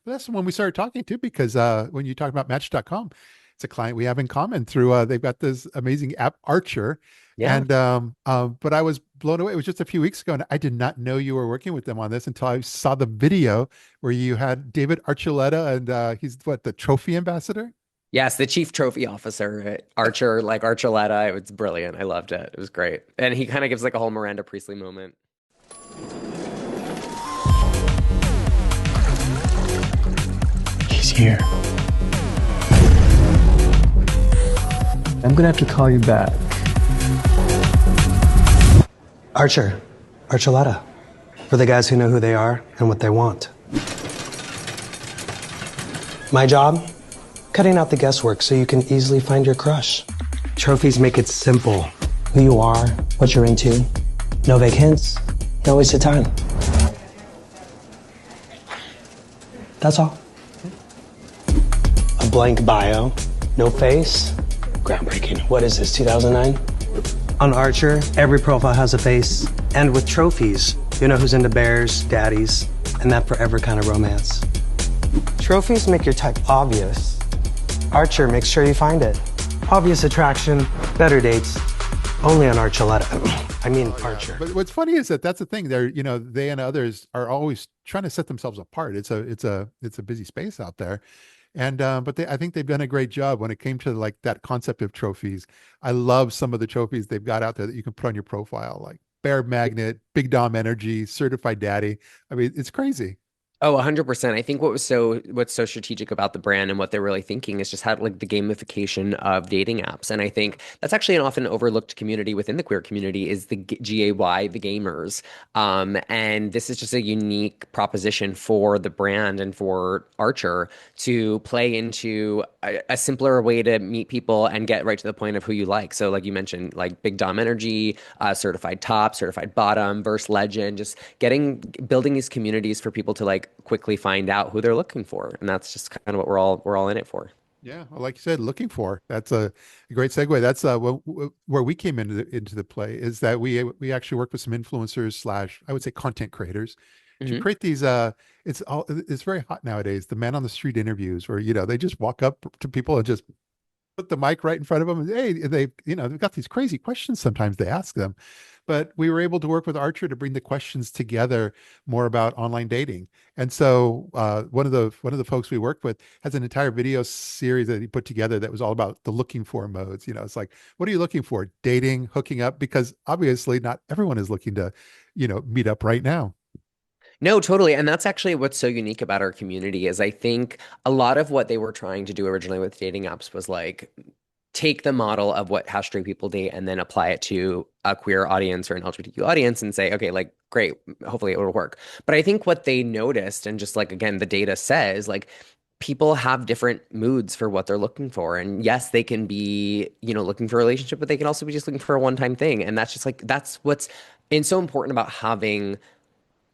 That's when we started talking too, because when you talk about Match.com, it's a client we have in common through they've got this amazing app Archer. Yeah. And but I was blown away. It was just a few weeks ago, and I did not know you were working with them on this until I saw the video where you had David Archuletta, and he's what, the trophy ambassador? Yes, the chief trophy officer at Archer, like Archuleta. It was brilliant. I loved it. It was great. And he kind of gives like a whole Miranda Priestley moment. He's here. I'm gonna have to call you back. Archer, Archuleta, for the guys who know who they are and what they want. My job? Cutting out the guesswork so you can easily find your crush. Trophies make it simple. Who you are, what you're into. No vague hints, no wasted time. That's all. A blank bio, no face. Groundbreaking. What is this, 2009? On Archer, every profile has a face. And with trophies, you know who's into bears, daddies, and that forever kind of romance. Trophies make your type obvious. Archer makes sure you find it. Obvious attraction, better dates, only on Archuleta. I mean, Archer. But what's funny is that that's the thing. They're, they and others are always trying to set themselves apart. It's a busy space out there. And but I think they've done a great job when it came to like that concept of trophies. I love some of the trophies they've got out there that you can put on your profile, like Bear Magnet, Big Dom Energy, Certified Daddy. I mean, it's crazy. Oh, 100%. I think what's so strategic about the brand and what they're really thinking is just how like the gamification of dating apps. And I think that's actually an often overlooked community within the queer community is the GAY, the gamers. And this is just a unique proposition for the brand and for Archer to play into a simpler way to meet people and get right to the point of who you like. So like you mentioned, like Big Dom Energy, certified top, certified bottom, verse legend, just building these communities for people to like quickly find out who they're looking for. And that's just kind of what we're all in it for. Yeah, well, like you said, looking for that's a great segue. That's where we came into the play is that we actually work with some influencers slash I would say content creators to Hmm. create these. It's very hot nowadays. The man on the street interviews where they just walk up to people and just put the mic right in front of them and hey, they they've got these crazy questions sometimes they ask them, but we were able to work with Archer to bring the questions together more about online dating. And so one of the folks we worked with has an entire video series that he put together that was all about the looking for modes. It's like, what are you looking for? Dating, hooking up, because obviously not everyone is looking to meet up right now. No, totally. And that's actually what's so unique about our community is I think a lot of what they were trying to do originally with dating apps was like take the model of how straight people date and then apply it to a queer audience or an LGBTQ audience and say, okay, like great, hopefully it will work. But I think what they noticed and just like again, the data says like people have different moods for what they're looking for. And yes, they can be, looking for a relationship, but they can also be just looking for a one-time thing. And that's just like that's what's and so important about having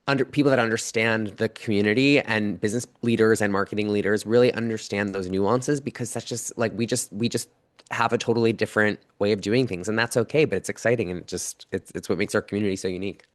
under people that understand the community and business leaders and marketing leaders really understand those nuances because that's just like we just have a totally different way of doing things and that's okay, but it's exciting and it's what makes our community so unique.